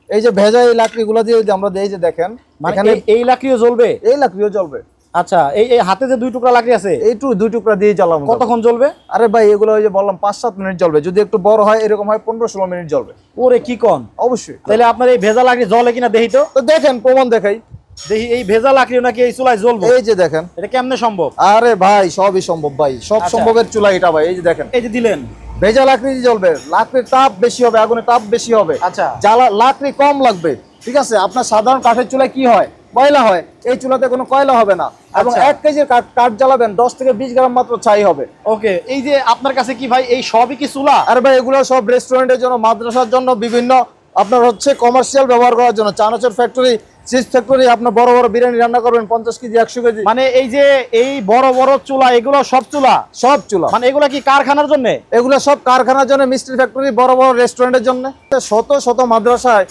এই যে ভেজা এই লাকড়িগুলো দিয়ে যদি আমরা দেই, যে দেখেন এখানে এই লাকড়িও জ্বলবে? এই লাকড়িও জ্বলবে। আচ্ছা, এই হাতে যে 2 টুকরা লাকড়ি আছে, এই 2 টুকরা দিয়ে জ্বালাবো। কতক্ষণ জ্বলবে? আরে ভাই এগুলো ওই যে বললাম 5-7 মিনিট জ্বলবে, যদি একটু বড় হয় এরকম হয় 15-16 মিনিট জ্বলবে। ওরে কি কোন! অবশ্যই। তাহলে আপনার এই ভেজা লাকড়ি জ্বলে কিনা দেখি তো। তো দেখেন, প্রমাণ দেখাই। দেখি এই ভেজা লাকড়িও নাকি এই চুলায় জ্বলবে? এই যে দেখেন। এটা কেমনে সম্ভব? আরে ভাই সবই সম্ভব ভাই, সব সম্ভবের চুলা এটা ভাই। এই যে দেখেন, এই যে দিলেন, ভেজা লাকড়ি জ্বলবে, লাকড়ির তাপ বেশি হবে, আগুনের তাপ বেশি হবে। আচ্ছা, লাকড়ি কম লাগবে। ঠিক আছে, আপনার সাধারণ কাঠের চুলায় কি হয়, কয়লা হয়, এই চুলাতে কোনো কয়লা হবে না। এবং 1 কেজির কাঠ জ্বালাবেন 10 থেকে 20 গ্রাম মাত্র ছাই হবে। ওকে, এই যে আপনার কাছে কি ভাই এই সবই কি চুলা? আরে ভাই এগুলো সব রেস্টুরেন্টের জন্য, মাদ্রাসার জন্য, বিভিন্ন আপনার হচ্ছে কমার্শিয়াল ব্যবহার করার জন্য, চানাচুর ফ্যাক্টরি, চিজ ফ্যাক্টরি, আপনার বড় বড় বিরিয়ানি রান্না করবেন 50 কেজি 100 কেজি। মানে এই যে এই বড় বড় চুলা, এগুলো সব চুলা? সব চুলা। মানে এগুলো কি কারখানার জন্য? এগুলো সব কারখানার জন্য, মিষ্টির ফ্যাক্টরি, বড় বড় রেস্টুরেন্টের জন্য। শত শত মাদ্রাসায়